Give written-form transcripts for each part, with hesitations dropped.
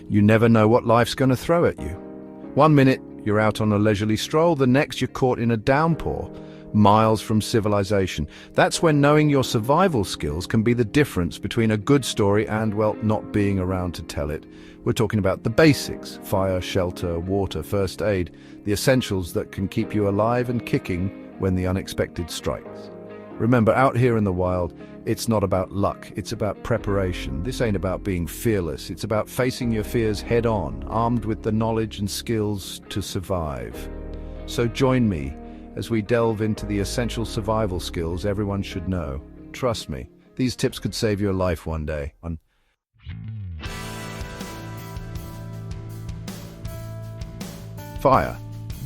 You never know what life's going to throw at you. One minute, you're out on a leisurely stroll, the next you're caught in a downpour, miles from civilization. That's when knowing your survival skills can be the difference between a good story and, well, not being around to tell it. We're talking about the basics: fire, shelter, water, first aid, the essentials that can keep you alive and kicking when the unexpected strikes. Remember, out here in the wild, it's not about luck, it's about preparation. This ain't about being fearless, it's about facing your fears head on, armed with the knowledge and skills to survive. So join me as we delve into the essential survival skills everyone should know. Trust me, these tips could save your life one day. Fire.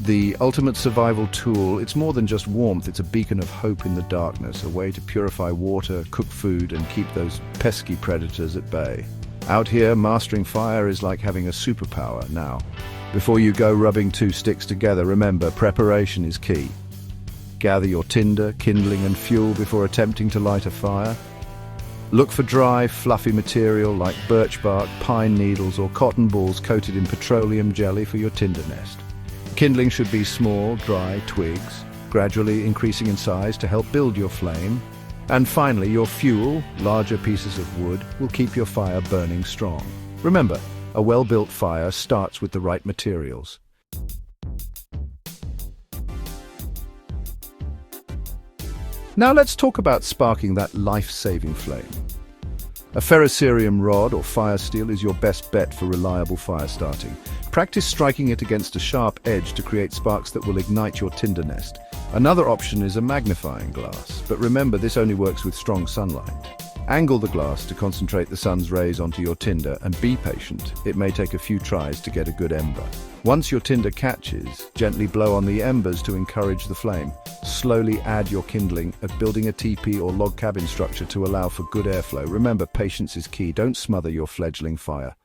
The ultimate survival tool. It's more than just warmth, it's a beacon of hope in the darkness, a way to purify water, cook food, and keep those pesky predators at bay. Out here, mastering fire is like having a superpower. Now, before you go rubbing two sticks together, remember, preparation is key. Gather your tinder, kindling, and fuel before attempting to light a fire. Look for dry, fluffy material like birch bark, pine needles, or cotton balls coated in petroleum jelly for your tinder nest. Kindling should be small, dry twigs, gradually increasing in size to help build your flame. And finally, your fuel, larger pieces of wood, will keep your fire burning strong. Remember, a well-built fire starts with the right materials. Now let's talk about sparking that life-saving flame. A ferrocerium rod or fire steel is your best bet for reliable fire starting. Practice striking it against a sharp edge to create sparks that will ignite your tinder nest. Another option is a magnifying glass, but remember, this only works with strong sunlight. Angle the glass to concentrate the sun's rays onto your tinder, and be patient. It may take a few tries to get a good ember. Once your tinder catches, gently blow on the embers to encourage the flame. Slowly add your kindling, building a teepee or log cabin structure to allow for good airflow. Remember, patience is key. Don't smother your fledgling fire.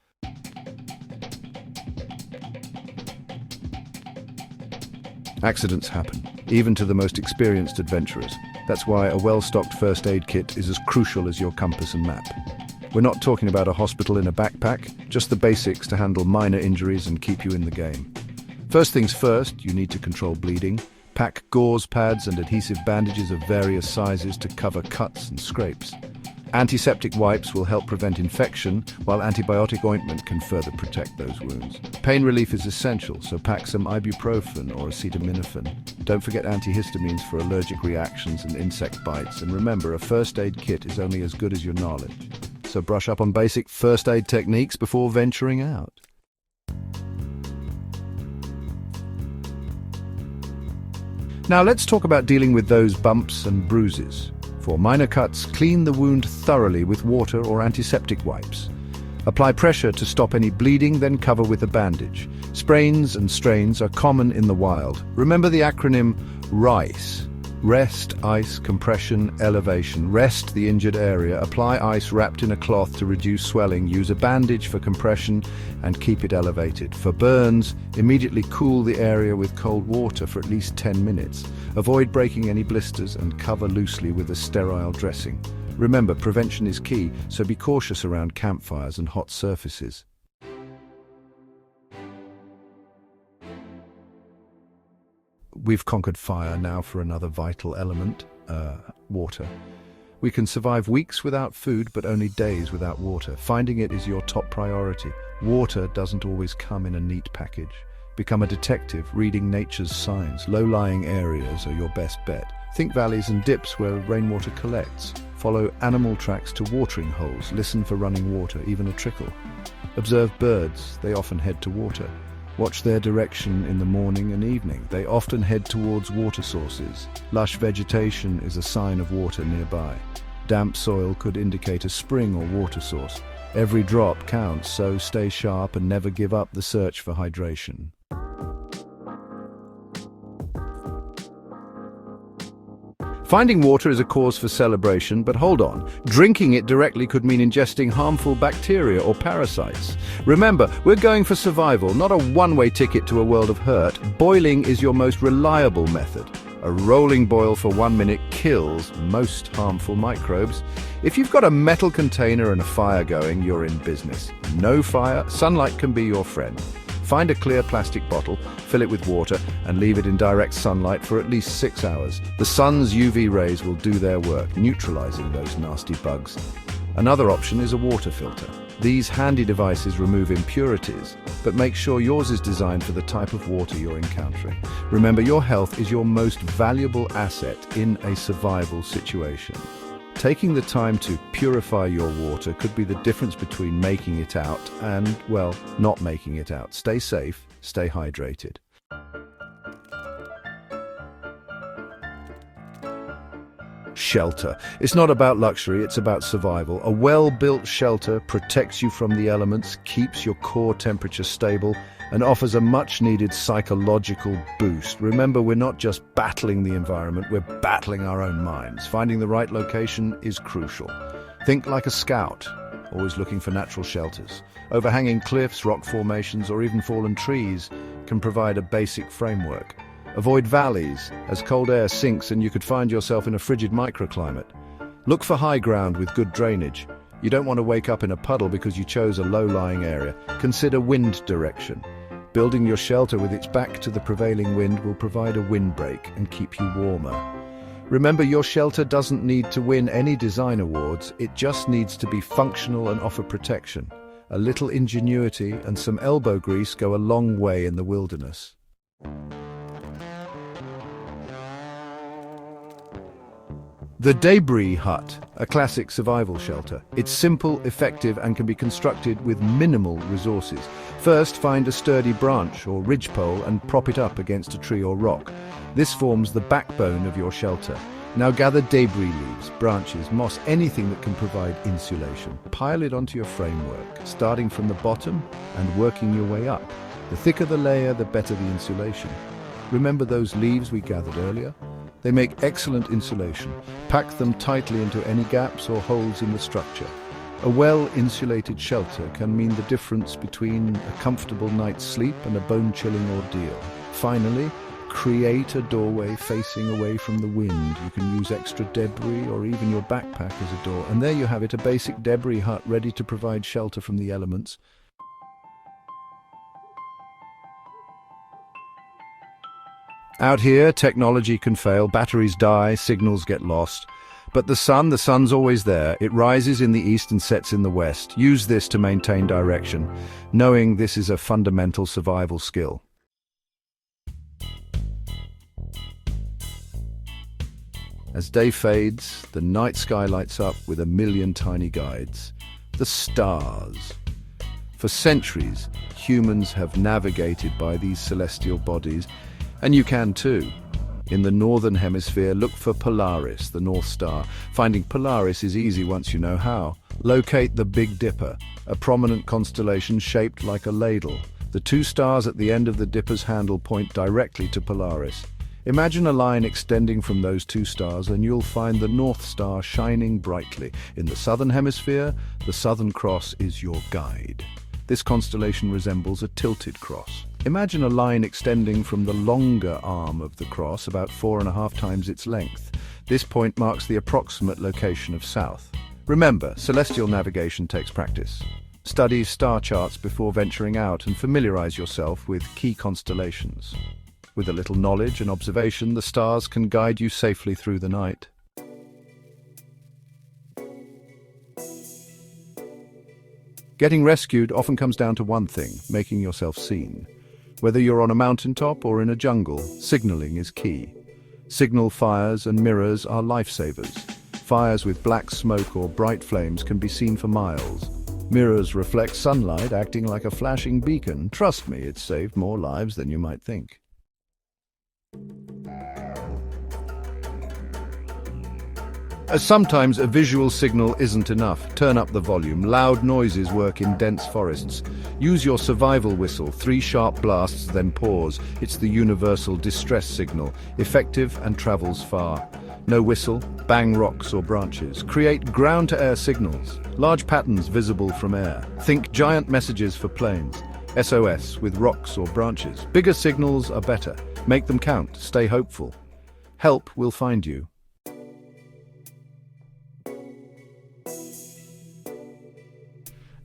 Accidents happen, even to the most experienced adventurers. That's why a well-stocked first aid kit is as crucial as your compass and map. We're not talking about a hospital in a backpack, just the basics to handle minor injuries and keep you in the game. First things first, you need to control bleeding. Pack gauze pads and adhesive bandages of various sizes to cover cuts and scrapes. Antiseptic wipes will help prevent infection, while antibiotic ointment can further protect those wounds. Pain relief is essential, so pack some ibuprofen or acetaminophen. Don't forget antihistamines for allergic reactions and insect bites. And remember, a first aid kit is only as good as your knowledge. So brush up on basic first aid techniques before venturing out. Now let's talk about dealing with those bumps and bruises. For minor cuts, clean the wound thoroughly with water or antiseptic wipes. Apply pressure to stop any bleeding, then cover with a bandage. Sprains and strains are common in the wild. Remember the acronym RICE. Rest, ice, compression, elevation. Rest the injured area. Apply ice wrapped in a cloth to reduce swelling. Use a bandage for compression and keep it elevated. For burns, immediately cool the area with cold water for at least 10 minutes. Avoid breaking any blisters and cover loosely with a sterile dressing. Remember, prevention is key, so be cautious around campfires and hot surfaces. We've conquered fire. Now for another vital element, water. We can survive weeks without food, but only days without water. Finding it is your top priority. Water doesn't always come in a neat package. Become a detective, reading nature's signs. Low-lying areas are your best bet. Think valleys and dips where rainwater collects. Follow animal tracks to watering holes. Listen for running water, even a trickle. Observe birds. They often head to water. Watch their direction in the morning and evening. They often head towards water sources. Lush vegetation is a sign of water nearby. Damp soil could indicate a spring or water source. Every drop counts, so stay sharp and never give up the search for hydration. Finding water is a cause for celebration, but hold on. Drinking it directly could mean ingesting harmful bacteria or parasites. Remember, we're going for survival, not a one-way ticket to a world of hurt. Boiling is your most reliable method. A rolling boil for 1 minute kills most harmful microbes. If you've got a metal container and a fire going, you're in business. No fire, sunlight can be your friend. Find a clear plastic bottle, fill it with water, and leave it in direct sunlight for at least 6 hours. The sun's UV rays will do their work, neutralizing those nasty bugs. Another option is a water filter. These handy devices remove impurities, but make sure yours is designed for the type of water you're encountering. Remember, your health is your most valuable asset in a survival situation. Taking the time to purify your water could be the difference between making it out and, well, not making it out. Stay safe, stay hydrated. Shelter. It's not about luxury, it's about survival. A well-built shelter protects you from the elements, keeps your core temperature stable, and offers a much-needed psychological boost. Remember, we're not just battling the environment, we're battling our own minds. Finding the right location is crucial. Think like a scout, always looking for natural shelters. Overhanging cliffs, rock formations, or even fallen trees can provide a basic framework. Avoid valleys, as cold air sinks and you could find yourself in a frigid microclimate. Look for high ground with good drainage. You don't want to wake up in a puddle because you chose a low-lying area. Consider wind direction. Building your shelter with its back to the prevailing wind will provide a windbreak and keep you warmer. Remember, your shelter doesn't need to win any design awards, it just needs to be functional and offer protection. A little ingenuity and some elbow grease go a long way in the wilderness. The Debris Hut, a classic survival shelter. It's simple, effective, and can be constructed with minimal resources. First, find a sturdy branch or ridgepole and prop it up against a tree or rock. This forms the backbone of your shelter. Now gather debris leaves, branches, moss, anything that can provide insulation. Pile it onto your framework, starting from the bottom and working your way up. The thicker the layer, the better the insulation. Remember those leaves we gathered earlier? They make excellent insulation. Pack them tightly into any gaps or holes in the structure. A well-insulated shelter can mean the difference between a comfortable night's sleep and a bone-chilling ordeal. Finally, create a doorway facing away from the wind. You can use extra debris or even your backpack as a door. And there you have it, a basic debris hut ready to provide shelter from the elements. Out here, technology can fail, batteries die, signals get lost. But the sun's always there. It rises in the east and sets in the west. Use this to maintain direction, knowing this is a fundamental survival skill. As day fades, the night sky lights up with a million tiny guides. The stars. For centuries, humans have navigated by these celestial bodies, and you can too. In the northern hemisphere, look for Polaris, the North Star. Finding Polaris is easy once you know how. Locate the Big Dipper, a prominent constellation shaped like a ladle. The two stars at the end of the dipper's handle point directly to Polaris. Imagine a line extending from those two stars and you'll find the North Star shining brightly. In the southern hemisphere, the Southern Cross is your guide. This constellation resembles a tilted cross. Imagine a line extending from the longer arm of the cross, about 4.5 times its length. This point marks the approximate location of south. Remember, celestial navigation takes practice. Study star charts before venturing out and familiarize yourself with key constellations. With a little knowledge and observation, the stars can guide you safely through the night. Getting rescued often comes down to one thing: making yourself seen. Whether you're on a mountaintop or in a jungle, signaling is key. Signal fires and mirrors are lifesavers. Fires with black smoke or bright flames can be seen for miles. Mirrors reflect sunlight, acting like a flashing beacon. Trust me, it's saved more lives than you might think. Sometimes a visual signal isn't enough. Turn up the volume. Loud noises work in dense forests. Use your survival whistle. 3 sharp blasts, then pause. It's the universal distress signal, effective and travels far. No whistle, bang rocks or branches. Create ground-to-air signals, large patterns visible from air. Think giant messages for planes. SOS with rocks or branches. Bigger signals are better. Make them count. Stay hopeful. Help will find you.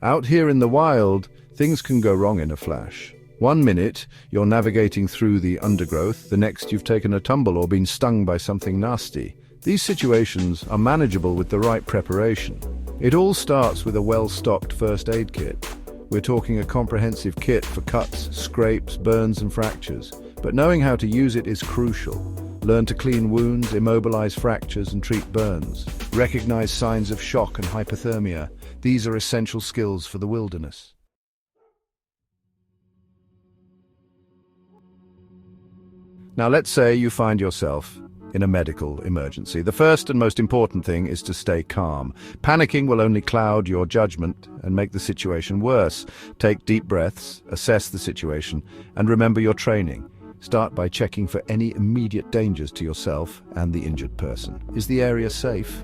Out here in the wild, things can go wrong in a flash. 1 minute, you're navigating through the undergrowth, the next you've taken a tumble or been stung by something nasty. These situations are manageable with the right preparation. It all starts with a well-stocked first aid kit. We're talking a comprehensive kit for cuts, scrapes, burns and fractures. But knowing how to use it is crucial. Learn to clean wounds, immobilize fractures and treat burns. Recognize signs of shock and hypothermia. These are essential skills for the wilderness. Now let's say you find yourself in a medical emergency. The first and most important thing is to stay calm. Panicking will only cloud your judgment and make the situation worse. Take deep breaths, assess the situation, and remember your training. Start by checking for any immediate dangers to yourself and the injured person. Is the area safe?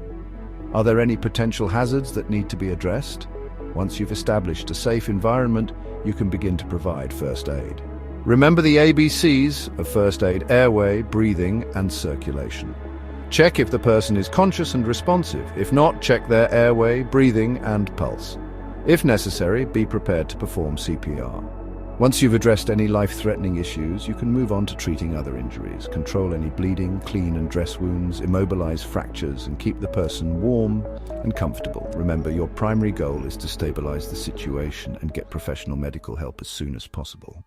Are there any potential hazards that need to be addressed? Once you've established a safe environment, you can begin to provide first aid. Remember the ABCs of first aid: airway, breathing, and circulation. Check if the person is conscious and responsive. If not, check their airway, breathing, and pulse. If necessary, be prepared to perform CPR. Once you've addressed any life-threatening issues, you can move on to treating other injuries. Control any bleeding, clean and dress wounds, immobilize fractures, and keep the person warm and comfortable. Remember, your primary goal is to stabilize the situation and get professional medical help as soon as possible.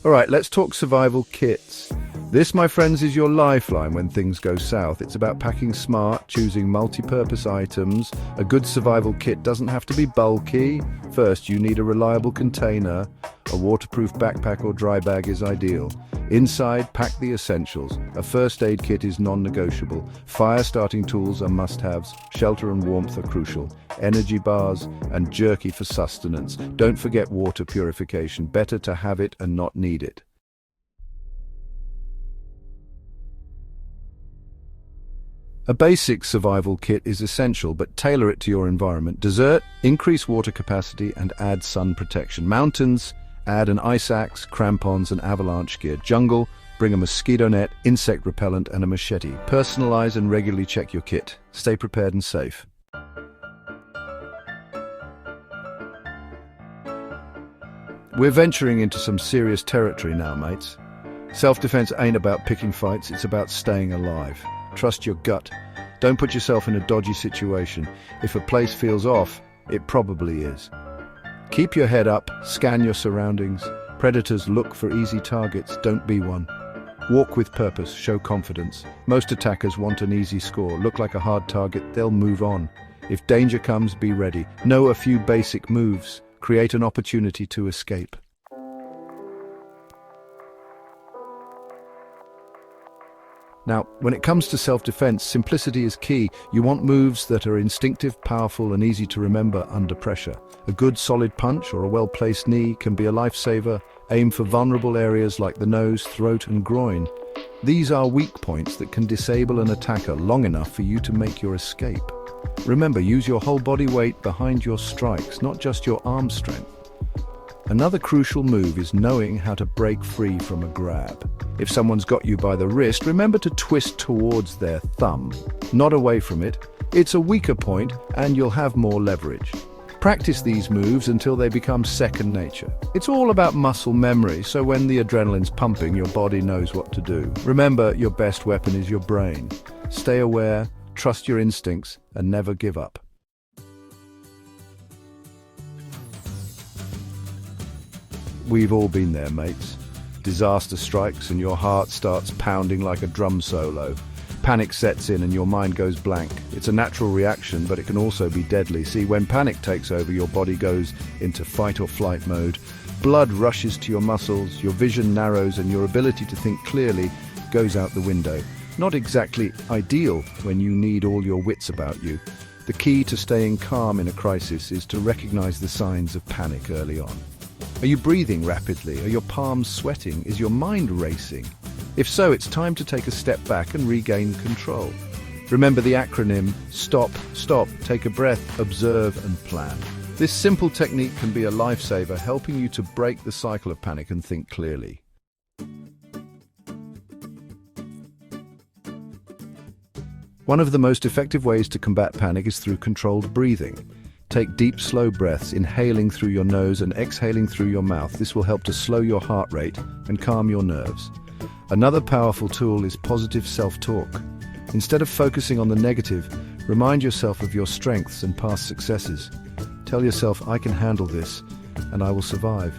All right, let's talk survival kits. This, my friends, is your lifeline when things go south. It's about packing smart, choosing multi-purpose items. A good survival kit doesn't have to be bulky. First, you need a reliable container. A waterproof backpack or dry bag is ideal. Inside, pack the essentials. A first aid kit is non-negotiable. Fire-starting tools are must-haves. Shelter and warmth are crucial. Energy bars and jerky for sustenance. Don't forget water purification. Better to have it and not need it. A basic survival kit is essential, but tailor it to your environment. Desert, increase water capacity and add sun protection. Mountains, add an ice axe, crampons and avalanche gear. Jungle, bring a mosquito net, insect repellent and a machete. Personalize and regularly check your kit. Stay prepared and safe. We're venturing into some serious territory now, mates. Self-defense ain't about picking fights, it's about staying alive. Trust your gut. Don't put yourself in a dodgy situation. If a place feels off, it probably is. Keep your head up, scan your surroundings. Predators look for easy targets, don't be one. Walk with purpose, show confidence. Most attackers want an easy score. Look like a hard target, they'll move on. If danger comes, be ready. Know a few basic moves. Create an opportunity to escape. Now, when it comes to self-defense, simplicity is key. You want moves that are instinctive, powerful, and easy to remember under pressure. A good solid punch or a well-placed knee can be a lifesaver. Aim for vulnerable areas like the nose, throat, and groin. These are weak points that can disable an attacker long enough for you to make your escape. Remember, use your whole body weight behind your strikes, not just your arm strength. Another crucial move is knowing how to break free from a grab. If someone's got you by the wrist, remember to twist towards their thumb, not away from it. It's a weaker point and you'll have more leverage. Practice these moves until they become second nature. It's all about muscle memory, so when the adrenaline's pumping, your body knows what to do. Remember, your best weapon is your brain. Stay aware, trust your instincts, and never give up. We've all been there, mates. Disaster strikes and your heart starts pounding like a drum solo. Panic sets in and your mind goes blank. It's a natural reaction, but it can also be deadly. See, when panic takes over, your body goes into fight or flight mode. Blood rushes to your muscles, your vision narrows, and your ability to think clearly goes out the window. Not exactly ideal when you need all your wits about you. The key to staying calm in a crisis is to recognize the signs of panic early on. Are you breathing rapidly? Are your palms sweating? Is your mind racing? If so, it's time to take a step back and regain control. Remember the acronym STOP, STOP, take a breath, observe and plan. This simple technique can be a lifesaver, helping you to break the cycle of panic and think clearly. One of the most effective ways to combat panic is through controlled breathing. Take deep, slow breaths, inhaling through your nose and exhaling through your mouth. This will help to slow your heart rate and calm your nerves. Another powerful tool is positive self-talk. Instead of focusing on the negative, remind yourself of your strengths and past successes. Tell yourself, I can handle this, and I will survive.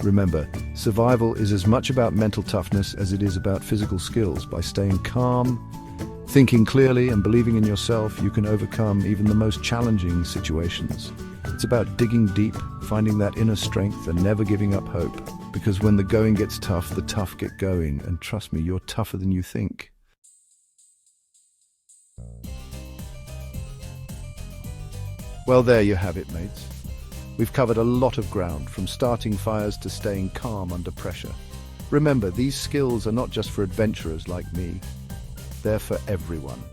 Remember, survival is as much about mental toughness as it is about physical skills. By staying calm, thinking clearly, and believing in yourself, you can overcome even the most challenging situations. It's about digging deep, finding that inner strength, and never giving up hope. Because when the going gets tough, the tough get going. And trust me, you're tougher than you think. Well, there you have it, mates. We've covered a lot of ground, from starting fires to staying calm under pressure. Remember, these skills are not just for adventurers like me. They're for everyone.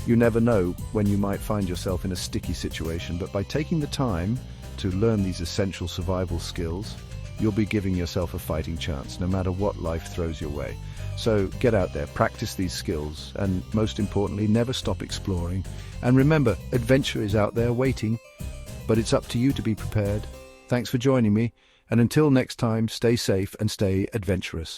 You never know when you might find yourself in a sticky situation, but by taking the time to learn these essential survival skills, you'll be giving yourself a fighting chance, no matter what life throws your way. So get out there, practice these skills, and most importantly, never stop exploring. And remember, adventure is out there waiting, but it's up to you to be prepared. Thanks for joining me, and until next time, stay safe and stay adventurous.